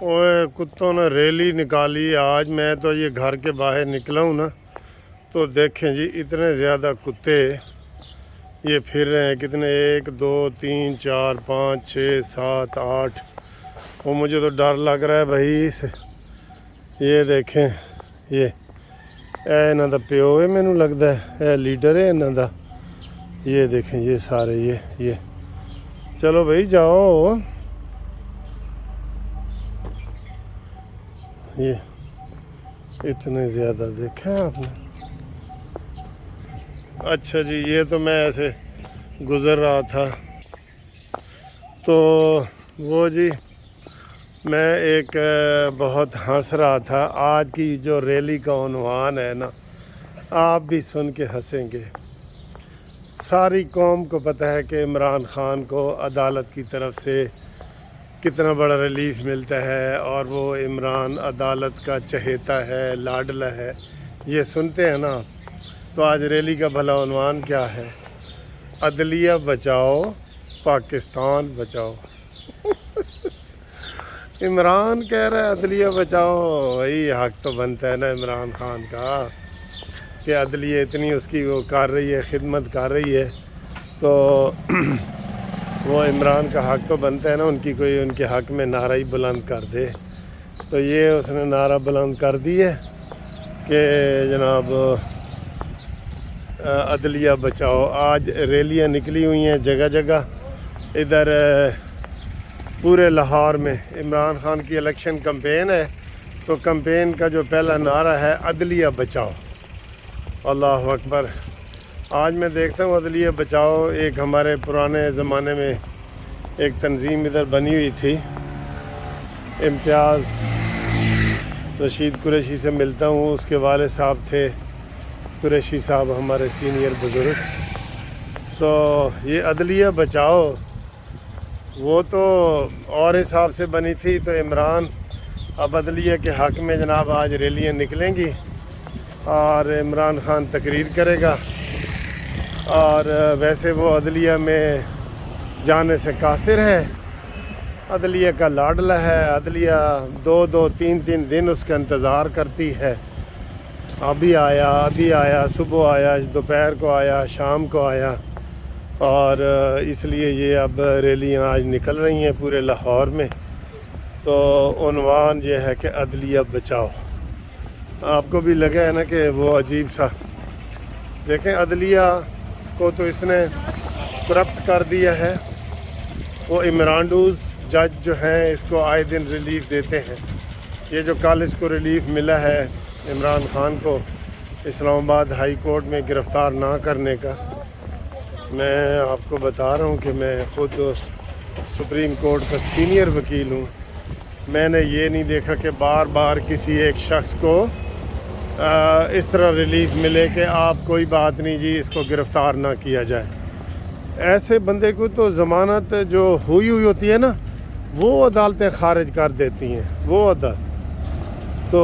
اوے کتوں نے ریلی نکالی آج۔ میں تو یہ گھر کے باہر نکلا ہوں نا تو دیکھیں جی اتنے زیادہ کتے یہ پھر رہے ہیں۔ کتنے؟ 1 2 3 4 5 6 7 8۔ وہ مجھے تو ڈر لگ رہا ہے بھائی سے۔ یہ دیکھیں یہ انہاں دا پیو ہے، مینوں لگتا ہے اے لیڈر ہے انہاں دا۔ یہ دیکھیں یہ سارے یہ چلو بھائی جاؤ۔ یہ اتنے زیادہ دیکھیں آپ نے۔ اچھا جی، یہ تو میں ایسے گزر رہا تھا تو وہ جی میں ایک بہت ہنس رہا تھا۔ آج کی جو ریلی کا عنوان ہے نا، آپ بھی سن کے ہنسیں گے۔ ساری قوم کو پتہ ہے کہ عمران خان کو عدالت کی طرف سے کتنا بڑا ریلیف ملتا ہے، اور وہ عمران عدالت کا چہیتا ہے، لاڈلا ہے۔ یہ سنتے ہیں نا آپ۔ تو آج ریلی کا بھلا عنوان کیا ہے؟ عدلیہ بچاؤ، پاکستان بچاؤ۔ عمران کہہ رہا ہے عدلیہ بچاؤ۔ وہی حق تو بنتا ہے نا عمران خان کا کہ عدلیہ اتنی اس کی وہ کر رہی ہے، خدمت کر رہی ہے، تو وہ عمران کا حق تو بنتا ہے نا ان کے حق میں نعرہ ہی بلند کر دے۔ تو یہ اس نے نعرہ بلند کر دی ہے کہ جناب عدلیہ بچاؤ۔ آج ریلیاں نکلی ہوئی ہیں جگہ جگہ۔ ادھر پورے لاہور میں عمران خان کی الیکشن کمپین ہے، تو کمپین کا جو پہلا نعرہ ہے عدلیہ بچاؤ۔ اللہ اکبر۔ آج میں دیکھتا ہوں عدلیہ بچاؤ، ایک ہمارے پرانے زمانے میں ایک تنظیم ادھر بنی ہوئی تھی۔ امتیاز رشید قریشی سے ملتا ہوں، اس کے والد صاحب تھے قریشی صاحب، ہمارے سینئر بزرگ۔ تو یہ عدلیہ بچاؤ وہ تو اور حساب سے بنی تھی، تو عمران اب عدلیہ کے حق میں جناب آج ریلیاں نکلیں گی اور عمران خان تقریر کرے گا، اور ویسے وہ عدلیہ میں جانے سے قاصر ہے، عدلیہ کا لاڈلا ہے۔ عدلیہ 2 3 دن اس کا انتظار کرتی ہے۔ ابھی آیا، صبح آیا، دوپہر کو آیا، شام کو آیا، اور اس لیے یہ اب ریلیاں آج نکل رہی ہیں پورے لاہور میں۔ تو عنوان یہ ہے کہ عدلیہ بچاؤ۔ آپ کو بھی لگا ہے نا کہ وہ عجیب سا؟ دیکھیں عدلیہ کو تو اس نے کرپٹ کر دیا ہے۔ وہ عمرانڈوز جج جو ہیں اس کو آئے دن ریلیف دیتے ہیں۔ یہ جو کل اس کو ریلیف ملا ہے عمران خان کو اسلام آباد ہائی کورٹ میں گرفتار نہ کرنے کا، میں آپ کو بتا رہا ہوں کہ میں خود سپریم کورٹ کا سینئر وکیل ہوں۔ میں نے یہ نہیں دیکھا کہ بار بار کسی ایک شخص کو اس طرح ریلیف ملے کہ آپ کوئی بات نہیں جی اس کو گرفتار نہ کیا جائے۔ ایسے بندے کو تو ضمانت جو ہوئی ہوتی ہے نا، وہ عدالتیں خارج کر دیتی ہیں، وہ عدالت۔ تو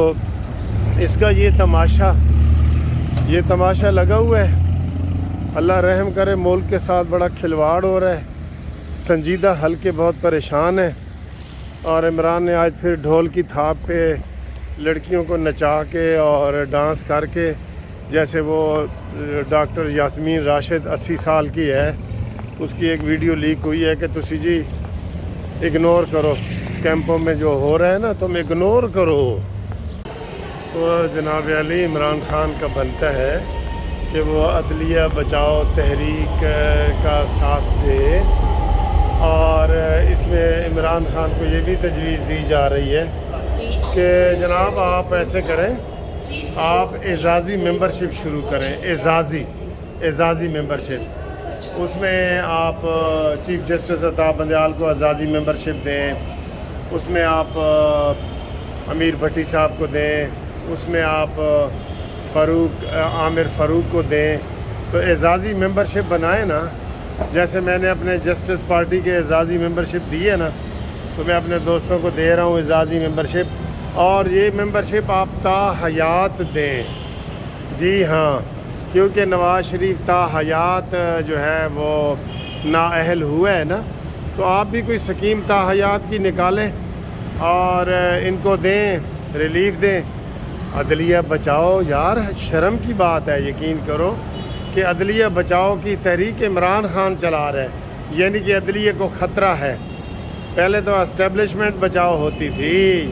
اس کا یہ تماشا لگا ہوا ہے۔ اللہ رحم کرے، ملک کے ساتھ بڑا کھلواڑ ہو رہا ہے۔ سنجیدہ حلقے بہت پریشان ہیں، اور عمران نے آج پھر ڈھول کی تھاپ پہ لڑکیوں کو نچا کے اور ڈانس کر کے، جیسے وہ ڈاکٹر یاسمین راشد 80 سال کی ہے، اس کی ایک ویڈیو لیک ہوئی ہے کہ تسی جی اگنور کرو، کیمپوں میں جو ہو رہا ہے نا تم اگنور کرو۔ تو جناب علی عمران خان کا بنتا ہے کہ وہ عدلیہ بچاؤ تحریک کا ساتھ دے، اور اس میں عمران خان کو یہ بھی تجویز دی جا رہی ہے کہ جناب آپ ایسے کریں، آپ اعزازی ممبرشپ شروع کریں، اعزازی ممبرشپ۔ اس میں آپ چیف جسٹس عطا بندیال کو اعزازی ممبرشپ دیں، اس میں آپ امیر بھٹی صاحب کو دیں، اس میں آپ عامر فاروق کو دیں۔ تو اعزازی ممبرشپ بنائیں نا، جیسے میں نے اپنے جسٹس پارٹی کے اعزازی ممبرشپ دی ہے نا، تو میں اپنے دوستوں کو دے رہا ہوں اعزازی ممبرشپ، اور یہ ممبرشپ آپ تا حیات دیں۔ جی ہاں، کیونکہ نواز شریف تا حیات جو ہے وہ نااہل ہوا ہے نا، تو آپ بھی کوئی سکیم تا حیات کی نکالیں۔ اور ان کو دیں، ریلیف دیں۔ عدلیہ بچاؤ، یار شرم کی بات ہے، یقین کرو کہ عدلیہ بچاؤ کی تحریک عمران خان چلا رہا ہے، یعنی کہ عدلیہ کو خطرہ ہے۔ پہلے تو اسٹیبلشمنٹ بچاؤ ہوتی تھی،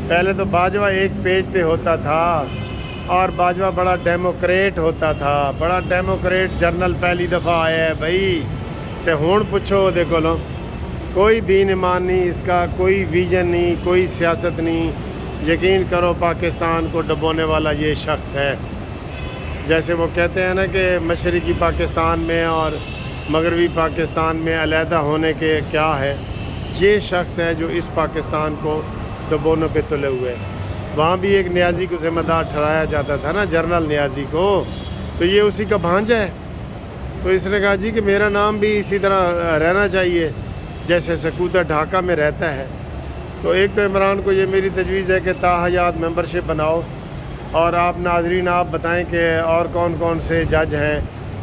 پہلے تو باجوہ ایک پیج پہ ہوتا تھا اور باجوہ بڑا ڈیموکریٹ ہوتا تھا، بڑا ڈیموکریٹ جرنل پہلی دفعہ آیا ہے بھائی۔ تے ہون پوچھو دے کولوں کوئی دین ایمان نہیں اس کا، کوئی ویژن نہیں، کوئی سیاست نہیں۔ یقین کرو پاکستان کو ڈبونے والا یہ شخص ہے۔ جیسے وہ کہتے ہیں نا کہ مشرقی پاکستان میں اور مغربی پاکستان میں علیحدہ ہونے کے کیا ہے، یہ شخص ہے جو اس پاکستان کو ڈبونے پہ تلے ہوئے۔ وہاں بھی ایک نیازی کو ذمہ دار ٹھہرایا جاتا تھا نا، جنرل نیازی کو، تو یہ اسی کا بھانجا ہے۔ تو اس نے کہا جی کہ میرا نام بھی اسی طرح رہنا چاہیے جیسے سکوتر ڈھاکہ میں رہتا ہے۔ تو ایک تو عمران کو یہ میری تجویز ہے کہ تاحیات ممبرشپ بناؤ، اور آپ ناظرین آپ بتائیں کہ اور کون کون سے جج ہیں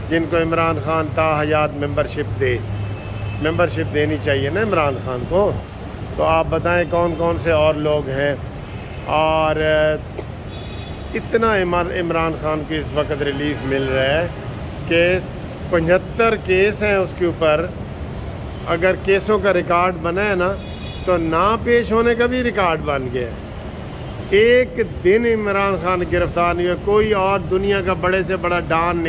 جن کو عمران خان تاحیات ممبرشپ دے۔ ممبرشپ دینی چاہیے نا عمران خان کو، تو آپ بتائیں کون کون سے اور لوگ ہیں۔ اور اتنا عمران خان کو اس وقت ریلیف مل رہا ہے کہ 75 کیس ہیں اس کے اوپر۔ اگر کیسوں کا ریکارڈ بنا ہے نا تو نہ پیش ہونے کا بھی ریکارڈ بن گیا ہے۔ ایک دن عمران خان گرفتار نہیں ہوئے۔ کوئی اور دنیا کا بڑے سے بڑا ڈان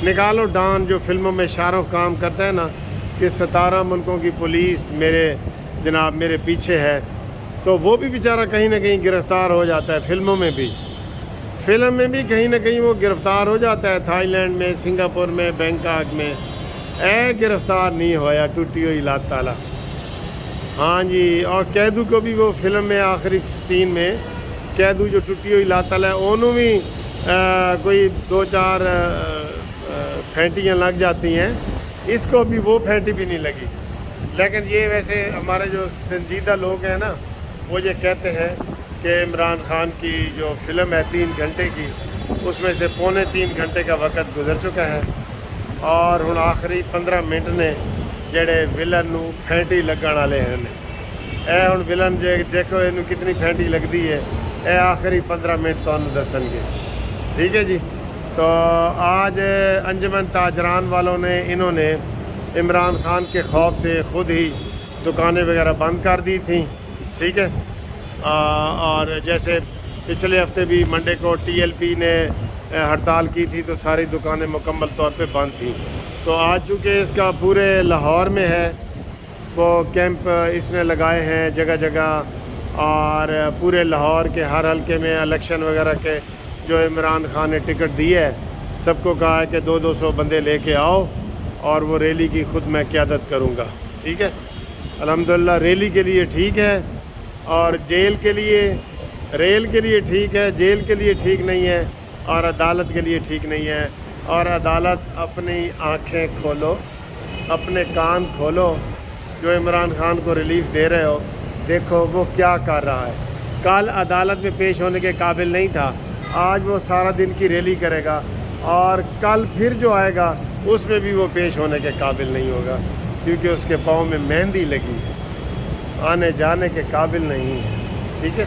نکالو ڈان جو فلموں میں شاہ رخ کام کرتا ہے نا کہ 17 ملکوں کی پولیس میرے پیچھے ہے، تو وہ بھی بیچارہ کہیں نہ کہیں گرفتار ہو جاتا ہے۔ فلم میں بھی کہیں نہ کہیں وہ گرفتار ہو جاتا ہے، تھائی لینڈ میں، سنگاپور میں، بینکاک میں۔ گرفتار نہیں ہویا، ٹوٹی ہوئی لات تالا۔ ہاں جی، اور قیدو کو بھی وہ فلم میں آخری سین میں قیدو جو ٹوٹی ہوئی لات تالا ہے انہوں بھی کوئی 2-4 پھینٹیاں لگ جاتی ہیں، اس کو بھی وہ پھینٹی بھی نہیں لگی۔ لیکن یہ ویسے ہمارے جو سنجیدہ لوگ ہیں نا وہ یہ کہتے ہیں کہ عمران خان کی جو فلم ہے 3 گھنٹے کی، اس میں سے 3.25 گھنٹے کا وقت گزر چکا ہے، اور ہن آخری 15 منٹ نے جڑے ولن نو پھینٹی لگن والے ہیں۔ ہن ولن جے دیکھو اینو کتنی پھینٹی لگتی ہے، آخری 15 منٹ تانوں دسن گے، ٹھیک ہے جی۔ تو آج انجمن تاجران والوں نے انہوں نے عمران خان کے خوف سے خود ہی دکانیں وغیرہ بند کر دی تھیں، ٹھیک ہے۔ اور جیسے پچھلے ہفتے بھی منڈے کو TLP نے ہڑتال کی تھی تو ساری دکانیں مکمل طور پہ بند تھیں۔ تو آج چونکہ اس کا پورے لاہور میں ہے، وہ کیمپ اس نے لگائے ہیں جگہ جگہ، اور پورے لاہور کے ہر حلقے میں الیکشن وغیرہ کے جو عمران خان نے ٹکٹ دی ہے سب کو کہا ہے کہ 200 بندے لے کے آؤ، اور وہ ریلی کی خود میں قیادت کروں گا، ٹھیک ہے۔ الحمدللہ ریلی کے لیے ٹھیک ہے، اور ریل کے لیے ٹھیک ہے، جیل کے لیے ٹھیک نہیں ہے، اور عدالت کے لیے ٹھیک نہیں ہے۔ اور عدالت اپنی آنکھیں کھولو، اپنے کان کھولو، جو عمران خان کو ریلیف دے رہے ہو دیکھو وہ کیا کر رہا ہے۔ کل عدالت میں پیش ہونے کے قابل نہیں تھا، آج وہ سارا دن کی ریلی کرے گا، اور کل پھر جو آئے گا اس میں بھی وہ پیش ہونے کے قابل نہیں ہوگا، کیونکہ اس کے پاؤں میں مہندی لگی ہے، آنے جانے کے قابل نہیں ہے، ٹھیک ہے۔